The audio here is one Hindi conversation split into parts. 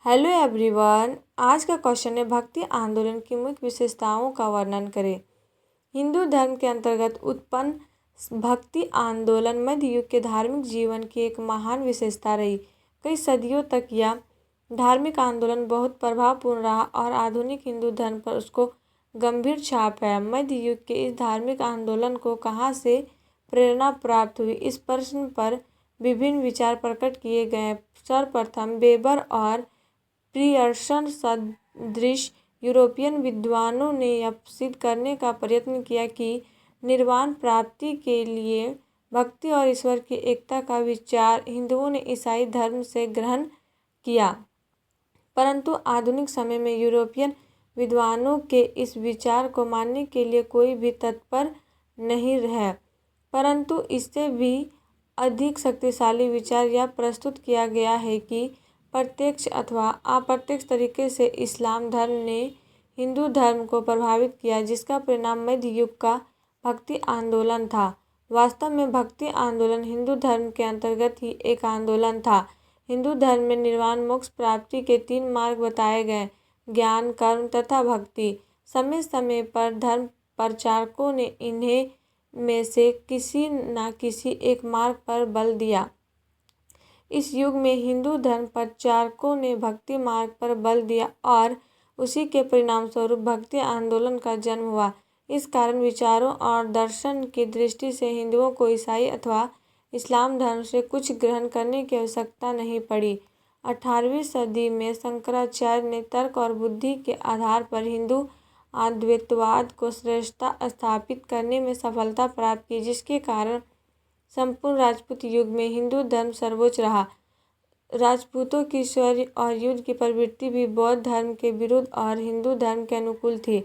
Hello everyone. आज का क्वेश्चन है भक्ति आंदोलन की मुख्य विशेषताओं का वर्णन करें। हिंदू धर्म के अंतर्गत उत्पन्न भक्ति आंदोलन मध्य युग के धार्मिक जीवन की एक महान विशेषता रही। कई सदियों तक यह धार्मिक आंदोलन बहुत प्रभावपूर्ण रहा और आधुनिक हिंदू धर्म पर उसको गंभीर छाप है। मध्य युग के इस धार्मिक आंदोलन को कहाँ से प्रेरणा प्राप्त हुई, इस प्रश्न पर विभिन्न विचार प्रकट किए गए। सर्वप्रथम वेबर और पियर्सन सदृश यूरोपियन विद्वानों ने यह सिद्ध करने का प्रयत्न किया कि निर्वाण प्राप्ति के लिए भक्ति और ईश्वर की एकता का विचार हिंदुओं ने ईसाई धर्म से ग्रहण किया, परंतु आधुनिक समय में यूरोपियन विद्वानों के इस विचार को मानने के लिए कोई भी तत्पर नहीं है। परंतु इससे भी अधिक शक्तिशाली विचार यह प्रस्तुत किया गया है कि प्रत्यक्ष अथवा अप्रत्यक्ष तरीके से इस्लाम धर्म ने हिंदू धर्म को प्रभावित किया, जिसका परिणाम मध्य युग का भक्ति आंदोलन था। वास्तव में भक्ति आंदोलन हिंदू धर्म के अंतर्गत ही एक आंदोलन था। हिंदू धर्म में निर्वाण मोक्ष प्राप्ति के 3 मार्ग बताए गए: ज्ञान, कर्म तथा भक्ति। समय समय पर धर्म प्रचारकों ने इन्हें में से किसी न किसी एक मार्ग पर बल दिया। इस युग में हिंदू धर्म प्रचारकों ने भक्ति मार्ग पर बल दिया और उसी के परिणामस्वरूप भक्ति आंदोलन का जन्म हुआ। इस कारण विचारों और दर्शन की दृष्टि से हिंदुओं को ईसाई अथवा इस्लाम धर्म से कुछ ग्रहण करने की आवश्यकता नहीं पड़ी। 18वीं सदी में शंकराचार्य ने तर्क और बुद्धि के आधार पर हिंदू अद्वैतवाद को श्रेष्ठता स्थापित करने में सफलता प्राप्त की, जिसके कारण संपूर्ण राजपूत युग में हिंदू धर्म सर्वोच्च रहा। राजपूतों की शौर्य और युद्ध की प्रवृत्ति भी बौद्ध धर्म के विरुद्ध और हिंदू धर्म के अनुकूल थी।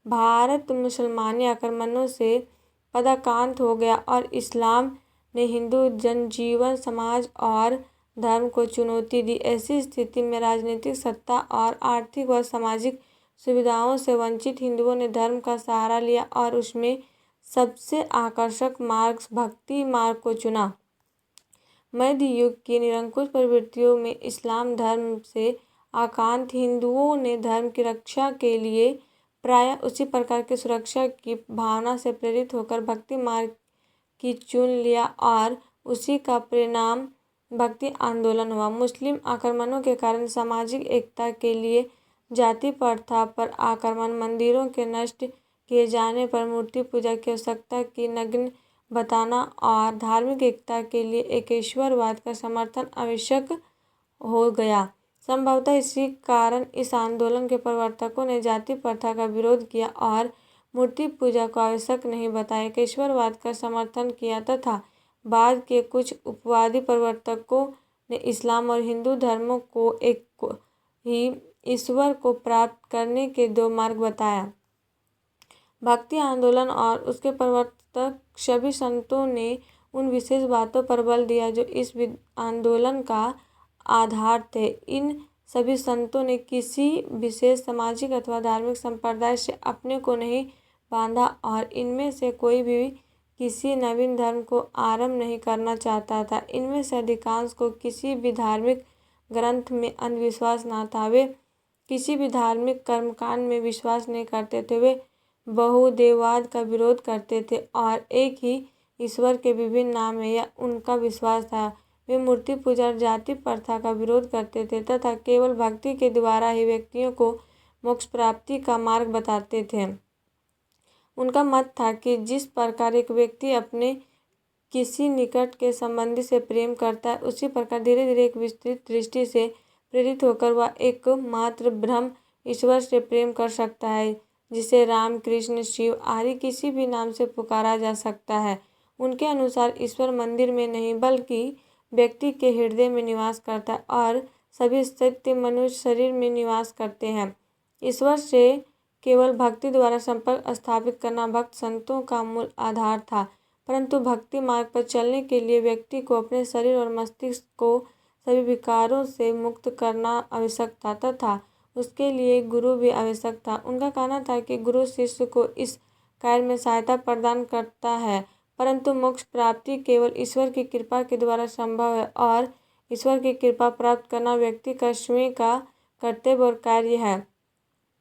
भारत मुसलमानी आक्रमणों से पदाकांत हो गया और इस्लाम ने हिंदू जनजीवन, समाज और धर्म को चुनौती दी। ऐसी स्थिति में राजनीतिक सत्ता और आर्थिक व सामाजिक सुविधाओं से वंचित हिंदुओं ने धर्म का सहारा लिया और उसमें सबसे आकर्षक मार्ग भक्ति मार्ग को चुना। मध्य युग की निरंकुश प्रवृत्तियों में इस्लाम धर्म से आक्रांत हिंदुओं ने धर्म की रक्षा के लिए प्रायः उसी प्रकार की सुरक्षा की भावना से प्रेरित होकर भक्ति मार्ग की चुन लिया और उसी का परिणाम भक्ति आंदोलन हुआ। मुस्लिम आक्रमणों के कारण सामाजिक एकता के लिए जाति प्रथा पर आक्रमण, मंदिरों के नष्ट किए जाने पर मूर्ति पूजा की आवश्यकता की नग्न बताना और धार्मिक एकता के लिए एकेश्वरवाद का समर्थन आवश्यक हो गया। संभवतः इसी कारण इस आंदोलन के प्रवर्तकों ने जाति प्रथा का विरोध किया और मूर्ति पूजा को आवश्यक नहीं बताया, एकेश्वरवाद का समर्थन किया तथा बाद के कुछ उपवादी प्रवर्तकों ने इस्लाम और हिंदू धर्मों को एक ही ईश्वर को प्राप्त करने के 2 मार्ग बताया। भक्ति आंदोलन और उसके प्रवर्तक सभी संतों ने उन विशेष बातों पर बल दिया जो इस आंदोलन का आधार थे। इन सभी संतों ने किसी विशेष सामाजिक अथवा धार्मिक संप्रदाय से अपने को नहीं बांधा और इनमें से कोई भी किसी नवीन धर्म को आरंभ नहीं करना चाहता था। इनमें से अधिकांश को किसी भी धार्मिक ग्रंथ में अंधविश्वास न था। वे किसी भी धार्मिक कर्मकांड में विश्वास नहीं करते थे। वे बहुदेववाद का विरोध करते थे और एक ही ईश्वर के विभिन्न नाम है यह उनका विश्वास था। वे मूर्ति पूजा और जाति प्रथा का विरोध करते थे तथा केवल भक्ति के द्वारा ही व्यक्तियों को मोक्ष प्राप्ति का मार्ग बताते थे। उनका मत था कि जिस प्रकार एक व्यक्ति अपने किसी निकट के संबंधी से प्रेम करता है, उसी प्रकार धीरे धीरे एक विस्तृत दृष्टि से प्रेरित होकर वह एकमात्र ब्रह्म ईश्वर से प्रेम कर सकता है, जिसे राम, कृष्ण, शिव आदि किसी भी नाम से पुकारा जा सकता है। उनके अनुसार ईश्वर मंदिर में नहीं बल्कि व्यक्ति के हृदय में निवास करता है और सभी सत्य मनुष्य शरीर में निवास करते हैं। ईश्वर से केवल भक्ति द्वारा संपर्क स्थापित करना भक्त संतों का मूल आधार था, परंतु भक्ति मार्ग पर चलने के लिए व्यक्ति को अपने शरीर और मस्तिष्क को सभी विकारों से मुक्त करना आवश्यक था तथा उसके लिए गुरु भी आवश्यक था। उनका कहना था कि गुरु शिष्य को इस कार्य में सहायता प्रदान करता है, परंतु मोक्ष प्राप्ति केवल ईश्वर की कृपा के द्वारा संभव है और ईश्वर की कृपा प्राप्त करना व्यक्ति का स्वयं का कर्तव्य और कार्य है।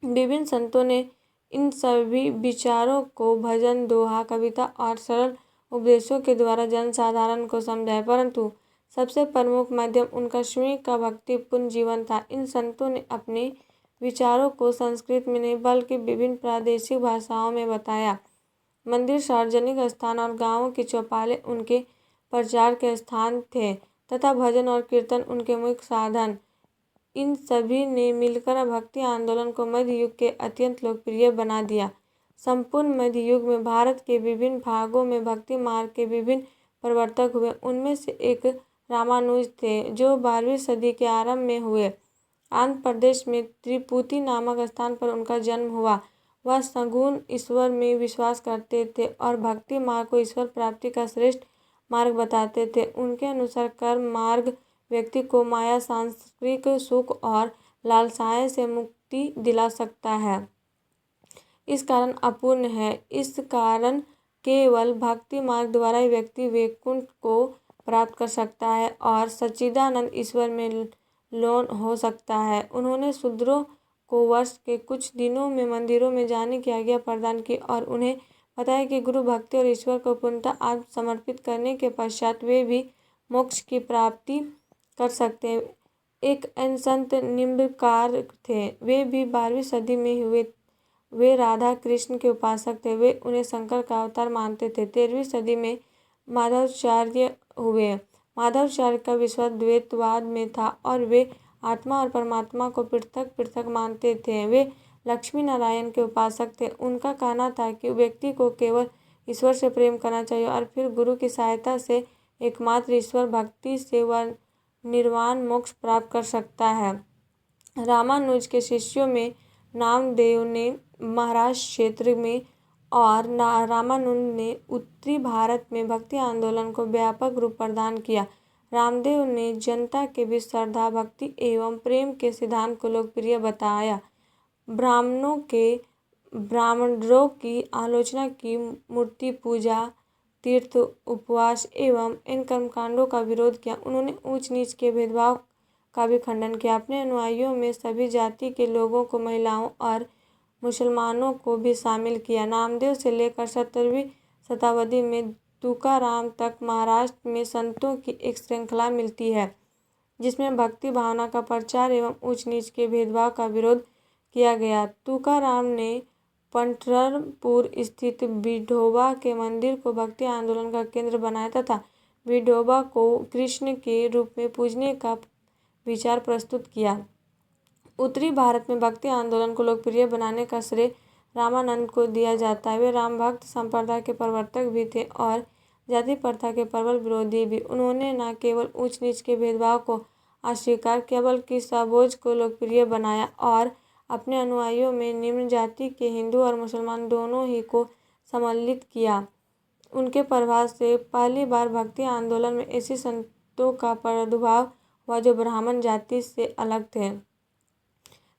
विभिन्न संतों ने इन सभी विचारों को भजन, दोहा, कविता और सरल उपदेशों के द्वारा जनसाधारण को समझाया, परंतु सबसे प्रमुख माध्यम उनका स्वयं का भक्तिपूर्ण जीवन था। इन संतों ने अपने विचारों को संस्कृत में नहीं बल्कि विभिन्न प्रादेशिक भाषाओं में बताया। मंदिर, सार्वजनिक स्थान और गांवों की चौपालें उनके प्रचार के स्थान थे तथा भजन और कीर्तन उनके मुख्य साधन। इन सभी ने मिलकर भक्ति आंदोलन को मध्य युग के अत्यंत लोकप्रिय बना दिया। संपूर्ण मध्य युग में भारत के विभिन्न भागों में भक्ति मार्ग के विभिन्न प्रवर्तक हुए। उनमें से एक रामानुज थे, जो 12वीं सदी के आरंभ में हुए। आंध्र प्रदेश में तिरुपति नामक स्थान पर उनका जन्म हुआ। वह सगुण ईश्वर में विश्वास करते थे और भक्ति मार्ग को ईश्वर प्राप्ति का श्रेष्ठ मार्ग बताते थे। उनके अनुसार कर्म मार्ग व्यक्ति को माया, सांसारिक सुख और लालसाएं से मुक्ति दिला सकता है, इस कारण अपूर्ण है। इस कारण केवल भक्ति मार्ग द्वारा ही व्यक्ति वैकुंठ को प्राप्त कर सकता है और सच्चिदानंद ईश्वर में लीन हो सकता है। उन्होंने शूद्रों को वर्ष के कुछ दिनों में मंदिरों में जाने की आज्ञा प्रदान की और उन्हें बताया कि गुरु भक्ति और ईश्वर को पूर्णतः आत्म समर्पित करने के पश्चात वे भी मोक्ष की प्राप्ति कर सकते हैं। एक अन्य संत निम्बकार थे, वे भी 12वीं सदी में हुए। वे राधा कृष्ण के उपासक थे। वे उन्हें शंकर का अवतार मानते थे। 13वीं सदी में माधवाचार्य हुए। माधवाचार्य का विश्वास द्वैतवाद में था और वे आत्मा और परमात्मा को पृथक पृथक मानते थे। वे लक्ष्मी नारायण के उपासक थे। उनका कहना था कि व्यक्ति को केवल ईश्वर से प्रेम करना चाहिए और फिर गुरु की सहायता से एकमात्र ईश्वर भक्ति से वह निर्वाण मोक्ष प्राप्त कर सकता है। रामानुज के शिष्यों में नामदेव ने महाराष्ट्र क्षेत्र में और रामानुज ने उत्तरी भारत में भक्ति आंदोलन को व्यापक रूप प्रदान किया। रामदेव ने जनता के बीच श्रद्धा, भक्ति एवं प्रेम के सिद्धांत को लोकप्रिय बताया। ब्राह्मणों की आलोचना की, मूर्ति पूजा, तीर्थ, उपवास एवं इन कर्मकांडों का विरोध किया। उन्होंने ऊंच नीच के भेदभाव का भी खंडन किया। अपने अनुयायियों में सभी जाति के लोगों को, महिलाओं और मुसलमानों को भी शामिल किया। नामदेव से लेकर 17वीं शताब्दी में तुकाराम तक महाराष्ट्र में संतों की एक श्रृंखला मिलती है, जिसमें भक्ति भावना का प्रचार एवं ऊंच नीच के भेदभाव का विरोध किया गया। तुकाराम ने पंढरपुर स्थित विठोबा के मंदिर को भक्ति आंदोलन का केंद्र बनाया तथा विठोबा को कृष्ण के रूप में पूजने का विचार प्रस्तुत किया। उत्तरी भारत में भक्ति आंदोलन को लोकप्रिय बनाने का श्रेय रामानंद को दिया जाता है। वे राम भक्त संप्रदाय के प्रवर्तक भी थे और जाति प्रथा के प्रबल विरोधी भी। उन्होंने न केवल ऊंच नीच के भेदभाव को अस्वीकार किया बल्कि समभोज को लोकप्रिय बनाया और अपने अनुयायियों में निम्न जाति के हिंदू और मुसलमान दोनों ही को सम्मिलित किया। उनके प्रभाव से पहली बार भक्ति आंदोलन में ऐसे संतों का प्रादुर्भाव हुआ जो ब्राह्मण जाति से अलग थे।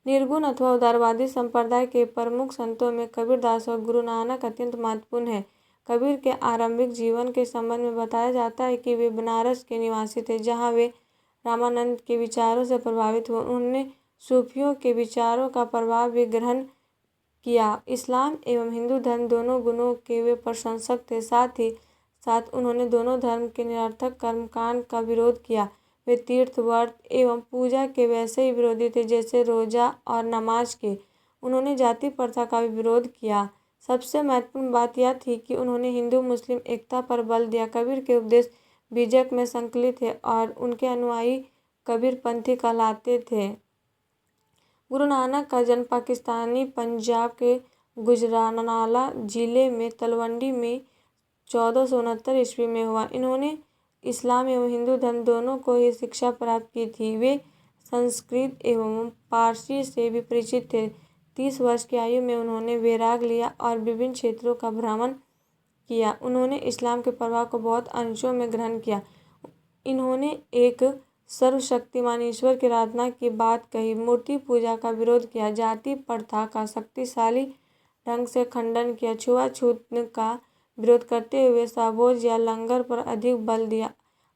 निर्गुण अथवा उदारवादी संप्रदाय के प्रमुख संतों में कबीरदास और गुरु नानक अत्यंत महत्वपूर्ण है। कबीर के आरंभिक जीवन के संबंध में बताया जाता है कि वे बनारस के निवासी थे, जहाँ वे रामानंद के विचारों से प्रभावित हुए। उन्होंने सूफियों के विचारों का प्रभाव भी ग्रहण किया। इस्लाम एवं हिंदू धर्म दोनों गुणों के वे प्रशंसक थे। साथ ही साथ उन्होंने दोनों धर्म के निरर्थक कर्मकांड का विरोध किया। वे तीर्थ, व्रत एवं पूजा के वैसे ही विरोधी थे जैसे रोजा और नमाज के। उन्होंने जाति प्रथा का भी विरोध किया। सबसे महत्वपूर्ण बात यह थी कि उन्होंने हिंदू मुस्लिम एकता पर बल दिया। कबीर के उपदेश बीजक में संकलित थे और उनके अनुयायी कबीरपंथी कहलाते थे। गुरु नानक का जन्म पाकिस्तानी पंजाब के गुजरानाला जिले में तलवंडी में 1469 ईस्वी में हुआ। इन्होंने इस्लाम एवं हिंदू धर्म दोनों को ही शिक्षा प्राप्त की थी। वे संस्कृत एवं पारसी से भी परिचित थे। 30 वर्ष की आयु में उन्होंने वैराग लिया और विभिन्न क्षेत्रों का भ्रमण किया। उन्होंने इस्लाम के प्रभाव को बहुत अंशों में ग्रहण किया। इन्होंने एक सर्वशक्तिमान ईश्वर की आराधना की बात कही, मूर्ति पूजा का विरोध किया, जाति प्रथा का शक्तिशाली ढंग से खंडन किया, छुआछूत का विरोध करते हुए साभोज या लंगर पर अधिक बल दिया,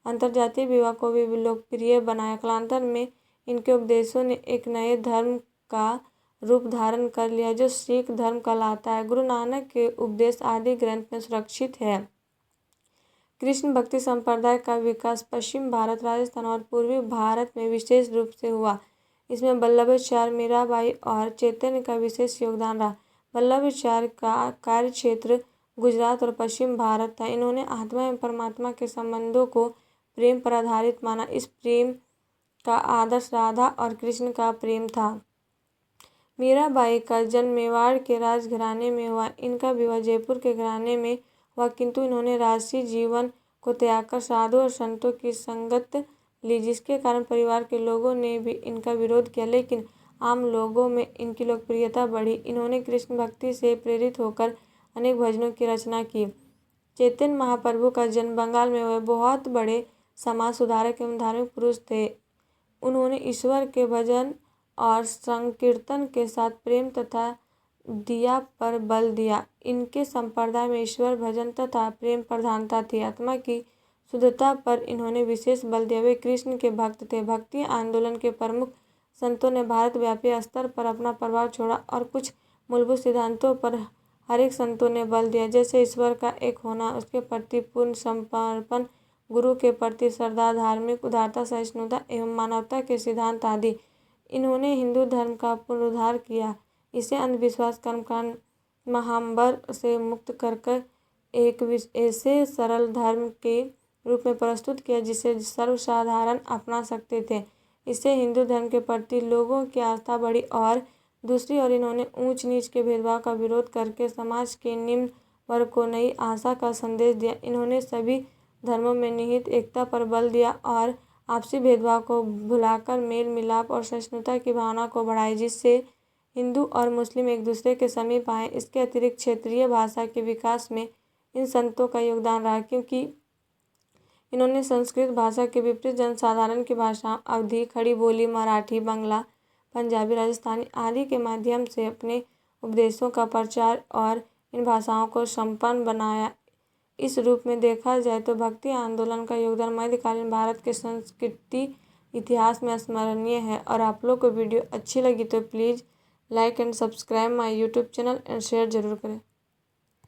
अंतरजातीय विवाह को भी लोकप्रिय बनाया। कालांतर में इनके उपदेशों ने एक नए धर्म का रूप धारण कर लिया जो सिख धर्म कहलाता है। गुरु नानक के उपदेश आदि ग्रंथ में सुरक्षित है। कृष्ण भक्ति संप्रदाय का विकास पश्चिम भारत, राजस्थान और पूर्वी भारत में विशेष रूप से हुआ। इसमें वल्लभाचार्य, मीराबाई और चैतन्य का विशेष योगदान रहा। वल्लभाचार्य का कार्यक्षेत्र गुजरात और पश्चिम भारत था। इन्होंने आत्मा एवं परमात्मा के संबंधों को प्रेम पर आधारित माना। इस प्रेम का आदर्श राधा और कृष्ण का प्रेम था। मीराबाई का जन्म मेवाड़ के राजघराने में हुआ। इनका विवाह जयपुर के घराने में हुआ, किंतु इन्होंने राजसी जीवन को त्याग कर साधु और संतों की संगत ली, जिसके कारण परिवार के लोगों ने भी इनका विरोध किया, लेकिन आम लोगों में इनकी लोकप्रियता बढ़ी। इन्होंने कृष्ण भक्ति से प्रेरित होकर अनेक भजनों की रचना की। चैतन्य महाप्रभु का जन्म बंगाल में हुआ। बहुत बड़े समाज सुधारक एवं धार्मिक पुरुष थे। उन्होंने ईश्वर के भजन और संकीर्तन के साथ प्रेम तथा दया पर बल दिया। इनके संप्रदाय में ईश्वर भजन तथा प्रेम प्रधानता थी। आत्मा की शुद्धता पर इन्होंने विशेष बल दिया। वे कृष्ण के भक्त थे। भक्ति आंदोलन के प्रमुख संतों ने भारत व्यापी स्तर पर अपना प्रभाव छोड़ा और कुछ मूलभूत सिद्धांतों पर हरेक संतों ने बल दिया, जैसे ईश्वर का एक होना, उसके प्रति पूर्ण समर्पण, गुरु के प्रति श्रद्धा, धार्मिक उदारता, सहिष्णुता एवं मानवता के सिद्धांत आदि। इन्होंने हिंदू धर्म का पुनरुद्धार किया, इसे अंधविश्वास, कर्मकांड, महांबर से मुक्त कर एक ऐसे सरल धर्म के रूप में प्रस्तुत किया जिसे सर्वसाधारण अपना सकते थे। इससे हिंदू धर्म के प्रति लोगों की आस्था बढ़ी और दूसरी ओर इन्होंने ऊंच नीच के भेदभाव का विरोध करके समाज के निम्न वर्ग को नई आशा का संदेश दिया। इन्होंने सभी धर्मों में निहित एकता पर बल दिया और आपसी भेदभाव को भुलाकर मेल मिलाप और सहिष्णुता की भावना को बढ़ाया, जिससे हिंदू और मुस्लिम एक दूसरे के समीप आए। इसके अतिरिक्त क्षेत्रीय भाषा के विकास में इन संतों का योगदान रहा, क्योंकि इन्होंने संस्कृत भाषा के विपरीत जनसाधारण की भाषा अवधी, खड़ी बोली, मराठी, बंगला, पंजाबी, राजस्थानी आदि के माध्यम से अपने उपदेशों का प्रचार और इन भाषाओं को संपन्न बनाया। इस रूप में देखा जाए तो भक्ति आंदोलन का योगदान मध्यकालीन भारत के संस्कृति इतिहास में स्मरणीय है। और आप लोग को वीडियो अच्छी लगी तो please like and subscribe my YouTube channel and share जरूर करें।